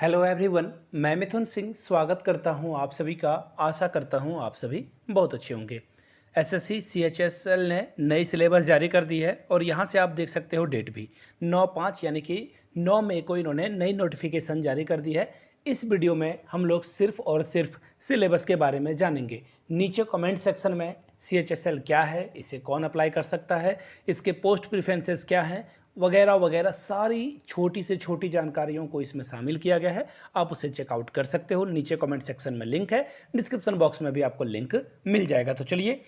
Hello everyone, मैं मिथुन सिंह स्वागत करता हूं आप सभी का। आशा करता हूं आप सभी बहुत अच्छे होंगे। एसएससी सीएचएसएल ने नई सिलेबस जारी कर दी है और यहां से आप देख सकते हो डेट भी 9/5 यानी कि 9 मई को इन्होंने नई नोटिफिकेशन जारी कर दी है। इस वीडियो में हम लोग सिर्फ और सिर्फ सिलेबस के बारे में जानेंगे। नीचे कमेंट सेक्शन में सीएचएसएल क्या है, इसे कौन अप्लाई कर सकता है, इसके पोस्ट प्रेफरेंसेस क्या हैं, वगैरह वगैरह सारी छोटी से छोटी जानकारियों को इसमें शामिल किया गया है। आप उसे चेकआउट कर सकते हो। नीचे कमेंट सेक्शन में लिंक है, डिस्क्रिप्शन बॉक्स में भी आपको लिंक मिल जाएगा। तो चलिए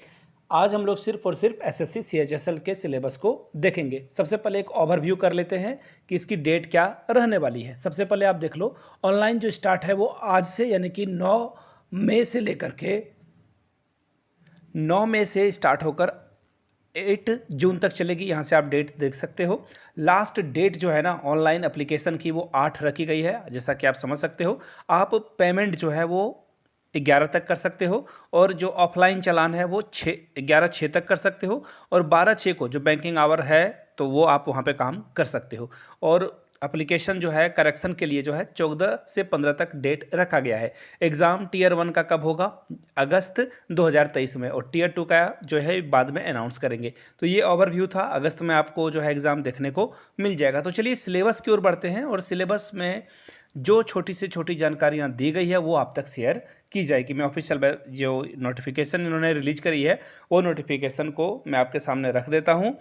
आज हम लोग सिर्फ और सिर्फ एसएससी सीएचएसएल के सिलेबस को देखेंगे। सबसे पहले एक ओवरव्यू कर लेते हैं कि इसकी डेट क्या रहने वाली है। सबसे पहले आप देख लो, ऑनलाइन जो स्टार्ट है वो आज से यानी कि 9 मई से लेकर के 9 मई से स्टार्ट होकर 8 जून तक चलेगी। यहाँ से आप डेट देख सकते हो। लास्ट डेट जो है ना ऑनलाइन एप्लीकेशन की वो 8 रखी गई है, जैसा कि आप समझ सकते हो। आप पेमेंट जो है वो 11 तक कर सकते हो और जो ऑफलाइन चालान है वो 11/6 तक कर सकते हो और 12/6 को जो बैंकिंग आवर है तो वो आप वहाँ पे काम कर सकते हो। और एप्लीकेशन जो है करेक्शन के लिए जो है 14 से 15 तक डेट रखा गया है। एग्ज़ाम टियर 1 का कब होगा? अगस्त 2023 में, और टियर 2 का जो है बाद में अनाउंस करेंगे। तो ये ओवरव्यू था। अगस्त में आपको जो है एग्ज़ाम देखने को मिल जाएगा। तो चलिए सिलेबस की ओर बढ़ते हैं और सिलेबस में जो छोटी से छोटी जानकारियाँ दी गई है वो आप तक शेयर की जाएगी। मैं ऑफिशियल जो नोटिफिकेशन इन्होंने रिलीज करी है वो नोटिफिकेशन को मैं आपके सामने रख देता हूँ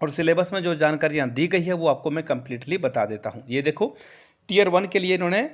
और सिलेबस में जो जानकारियाँ दी गई है वो आपको मैं कंप्लीटली बता देता हूँ। ये देखो, टियर 1 के लिए इन्होंने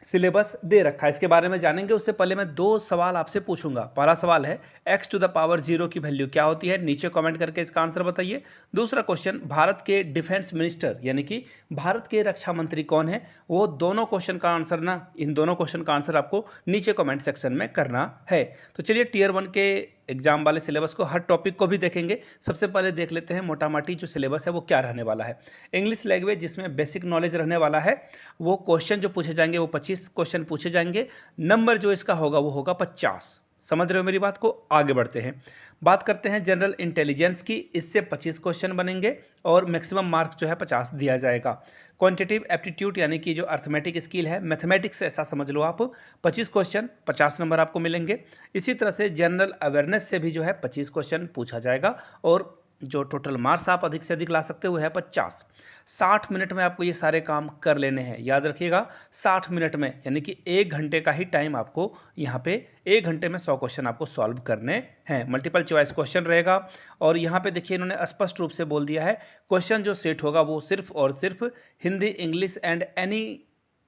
सिलेबस दे रखा है, इसके बारे में जानेंगे। उससे पहले मैं 2 सवाल आपसे पूछूंगा। पहला सवाल है x⁻0 की वैल्यू क्या होती है? नीचे कमेंट करके इसका आंसर बताइए। दूसरा क्वेश्चन, भारत के डिफेंस मिनिस्टर यानी कि भारत के रक्षा मंत्री कौन है? वो दोनों क्वेश्चन का आंसर ना, इन दोनों क्वेश्चन का आंसर आपको नीचे कमेंट सेक्शन में करना है। तो चलिए टियर 1 के एग्जाम वाले सिलेबस को, हर टॉपिक को भी देखेंगे। सबसे पहले देख लेते हैं मोटा माटी जो सिलेबस है वो क्या रहने वाला है। इंग्लिश लैंग्वेज जिसमें बेसिक नॉलेज रहने वाला है, वो क्वेश्चन जो पूछे जाएंगे वो 25 क्वेश्चन पूछे जाएंगे। नंबर जो इसका होगा वो होगा 50। समझ रहे हो मेरी बात को? आगे बढ़ते हैं, बात करते हैं जनरल इंटेलिजेंस की। इससे 25 क्वेश्चन बनेंगे और मैक्सिमम मार्क्स जो है 50 दिया जाएगा। क्वांटिटेटिव एप्टीट्यूड यानी कि जो अर्थमेटिक स्किल है, मैथमेटिक्स ऐसा समझ लो आप, 25 क्वेश्चन 50 नंबर आपको मिलेंगे। इसी तरह से जनरल अवेयरनेस से भी जो है 25 क्वेश्चन पूछा जाएगा और जो टोटल मार्क्स आप अधिक से अधिक ला सकते हो वो है 50। 60 मिनट में आपको ये सारे काम कर लेने हैं। याद रखिएगा 60 मिनट में, यानी कि 1 घंटे का ही टाइम आपको यहाँ पे 1 घंटे में 100 क्वेश्चन आपको सॉल्व करने हैं। मल्टीपल चॉइस क्वेश्चन रहेगा और यहाँ पे देखिए इन्होंने स्पष्ट रूप से बोल दिया है क्वेश्चन जो सेट होगा वो सिर्फ और सिर्फ Hindi, English and any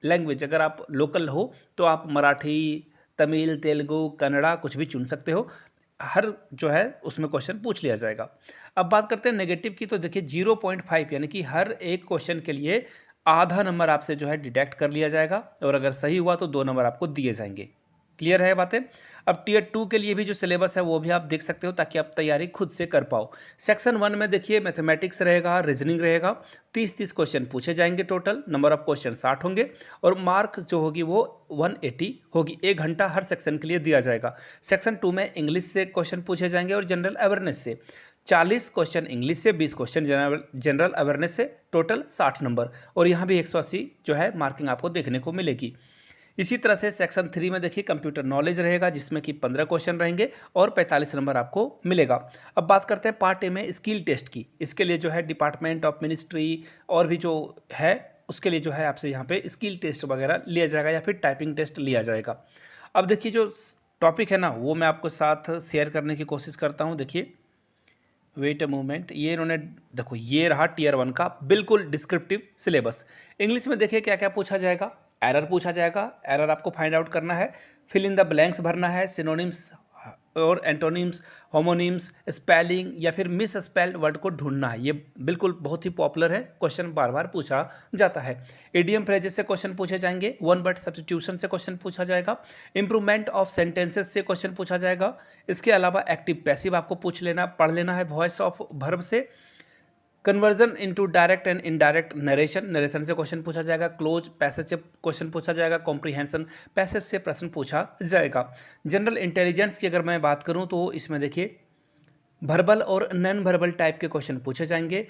language. अगर आप लोकल हो तो आप मराठी, तमिल, तेलुगु, कन्नड़ा कुछ भी चुन सकते हो। हर जो है उसमें क्वेश्चन पूछ लिया जाएगा। अब बात करते हैं नेगेटिव की। तो देखिए 0.5 यानी कि हर एक क्वेश्चन के लिए आधा नंबर आपसे जो है डिडक्ट कर लिया जाएगा और अगर सही हुआ तो 2 नंबर आपको दिए जाएंगे। क्लियर है बातें? अब टियर 2 के लिए भी जो सिलेबस है वो भी आप देख सकते हो ताकि आप तैयारी खुद से कर पाओ। सेक्शन 1 में देखिए मैथमेटिक्स रहेगा, रीजनिंग रहेगा। 30 क्वेश्चन पूछे जाएंगे, टोटल नंबर ऑफ क्वेश्चन 60 होंगे और मार्क जो होगी वो 180 होगी। 1 घंटा हर सेक्शन के लिए दिया जाएगा। सेक्शन 2 में इंग्लिश से क्वेश्चन पूछे जाएंगे और जनरल अवेयरनेस से 40 क्वेश्चन इंग्लिश से, 20 क्वेश्चन जनरल अवेयरनेस से, टोटल 60 नंबर। और यहाँ भी 180 जो है मार्किंग आपको देखने को मिलेगी। इसी तरह से सेक्शन 3 में देखिए कंप्यूटर नॉलेज रहेगा जिसमें कि 15 क्वेश्चन रहेंगे और 45 नंबर आपको मिलेगा। अब बात करते हैं पार्ट ए में स्किल टेस्ट की। इसके लिए जो है डिपार्टमेंट ऑफ मिनिस्ट्री और भी जो है उसके लिए जो है आपसे यहाँ पे स्किल टेस्ट वगैरह लिया जाएगा या फिर टाइपिंग टेस्ट लिया जाएगा। अब देखिए जो टॉपिक है ना वो मैं आपको साथ शेयर करने की कोशिश करता हूँ। देखिए वेट अ मूवमेंट, ये इन्होंने देखो, ये रहा टियर 1 का बिल्कुल डिस्क्रिप्टिव सिलेबस। इंग्लिश में देखिए क्या क्या पूछा जाएगा। एरर पूछा जाएगा, एरर आपको फाइंड आउट करना है। फिल इन द ब्लैंक्स भरना है। सिनोनिम्स और एंटोनिम्स, होमोनिम्स, स्पेलिंग या फिर मिस स्पेल्ड वर्ड को ढूंढना है। ये बिल्कुल बहुत ही पॉपुलर है, क्वेश्चन बार बार पूछा जाता है। इडियम फ्रेजेस से क्वेश्चन पूछे जाएंगे। वन वर्ड सब्स्टिट्यूशन से क्वेश्चन पूछा जाएगा। इंप्रूवमेंट ऑफ सेंटेंसेस से क्वेश्चन पूछा जाएगा। इसके अलावा एक्टिव पैसिव आपको पूछ लेना, पढ़ लेना है। वॉइस ऑफ वर्ब से, conversion into direct and indirect narration, narration से क्वेश्चन पूछा जाएगा। क्लोज पैसेज से क्वेश्चन पूछा जाएगा। कॉम्प्रीहेंशन पैसेज से प्रश्न पूछा जाएगा। जनरल इंटेलिजेंस की अगर मैं बात करूं तो इसमें देखिए वर्बल और नॉन वर्बल टाइप के क्वेश्चन पूछे जाएंगे।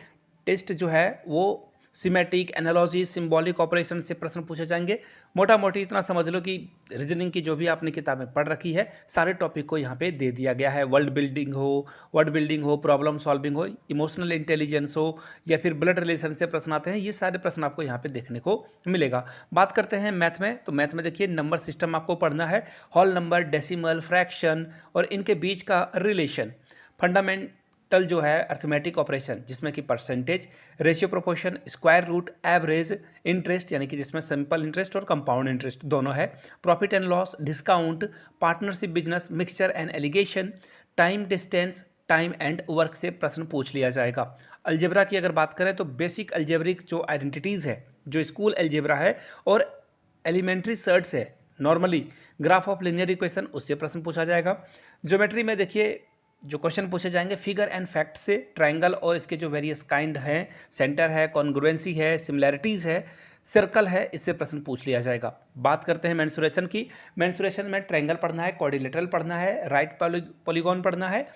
टेस्ट जो है वो सिमेटिक, एनालॉजी, सिंबॉलिक ऑपरेशन से प्रश्न पूछे जाएंगे। मोटा मोटी इतना समझ लो कि रीजनिंग की जो भी आपने किताबें पढ़ रखी है सारे टॉपिक को यहाँ पे दे दिया गया है। वर्ड बिल्डिंग हो, प्रॉब्लम सॉल्विंग हो, इमोशनल इंटेलिजेंस हो, या फिर ब्लड रिलेशन से प्रश्न आते हैं, ये सारे प्रश्न आपको यहाँ पे देखने को मिलेगा। बात करते हैं मैथ में, तो मैथ में देखिए नंबर सिस्टम आपको पढ़ना है, होल नंबर, डेसिमल, फ्रैक्शन और इनके बीच का रिलेशन, फंडामेंटल जो है अर्थमेटिक ऑपरेशन जिसमें कि percentage, ratio proportion, square root, average, interest यानी कि जिसमें सिंपल इंटरेस्ट और कंपाउंड इंटरेस्ट दोनों है, profit and loss, discount, partnership business, mixture and alligation, time distance, time and work से प्रश्न पूछ लिया जाएगा। अलजेब्रा की अगर बात करें तो बेसिक अलजेब्रिक जो आइडेंटिटीज़ है, जो स्कूल अलजेब्रा है और एलिमेंट्री सर्ट्स है, normally graph of linear equation, उससे प्रश्न पूछा जाएगा। ज्योमेट्री में देखिए जो क्वेश्चन पूछे जाएंगे फिगर एंड फैक्ट से, ट्रायंगल और इसके जो वेरियस काइंड हैं, सेंटर है, कॉन्ग्रुएंसी है, सिमिलैरिटीज़ है, सर्कल है, इससे प्रश्न पूछ लिया जाएगा। बात करते हैं मेंसुरेशन की। मेंसुरेशन में ट्रायंगल पढ़ना है, क्वाड्रिलेटरल पढ़ना है, राइट पॉलीगॉन पढ़ना है,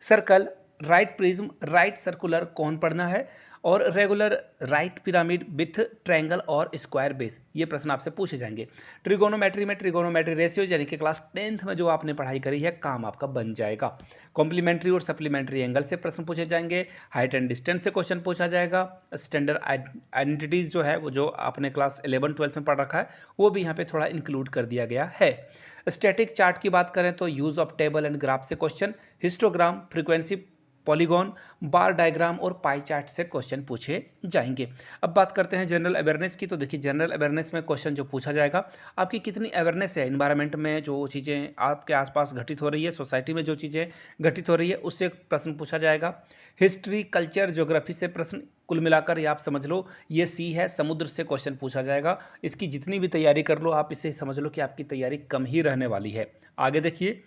circle, right prism, right circular cone पढ़ना है और regular right pyramid with triangle और स्क्वायर बेस, ये प्रश्न आपसे पूछे जाएंगे। ट्रिगोनोमेट्री में ट्रिगोनोमेट्री रेशियो यानी कि क्लास 10th में जो आपने पढ़ाई करी है काम आपका बन जाएगा। कॉम्प्लीमेंट्री और सप्लीमेंट्री एंगल से प्रश्न पूछे जाएंगे। हाइट एंड डिस्टेंस से क्वेश्चन पूछा जाएगा। स्टैंडर्ड आइडेंटिटीज जो है वो जो आपने क्लास 11-12 में पढ़ रखा है वो भी यहाँ पे थोड़ा इंक्लूड कर दिया गया है। स्टैटिक चार्ट की बात करें तो use of table and graph से क्वेश्चन, हिस्टोग्राम, फ्रीक्वेंसी, पॉलीगॉन, बार डायग्राम और पाई चार्ट से क्वेश्चन पूछे जाएंगे। अब बात करते हैं जनरल अवेयरनेस की। तो देखिए जनरल अवेयरनेस में क्वेश्चन जो पूछा जाएगा, आपकी कितनी अवेयरनेस है इन्वायरमेंट में, जो चीज़ें आपके आसपास घटित हो रही है, सोसाइटी में जो चीज़ें घटित हो रही है उससे प्रश्न पूछा जाएगा। हिस्ट्री, कल्चर, ज्योग्राफी से प्रश्न, कुल मिलाकर ये आप समझ लो ये सी है, समुद्र से क्वेश्चन पूछा जाएगा। इसकी जितनी भी तैयारी कर लो आप इसे समझ लो कि आपकी तैयारी कम ही रहने वाली है। आगे देखिए,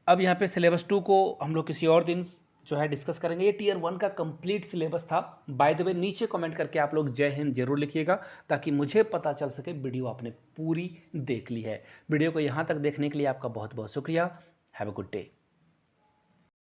अब यहाँ पे सिलेबस 2 को हम लोग किसी और दिन जो है डिस्कस करेंगे। ये टियर 1 का कंप्लीट सिलेबस था। बाय द वे नीचे कमेंट करके आप लोग जय हिंद जरूर लिखिएगा ताकि मुझे पता चल सके वीडियो आपने पूरी देख ली है। वीडियो को यहाँ तक देखने के लिए आपका बहुत बहुत शुक्रिया। Have a good day.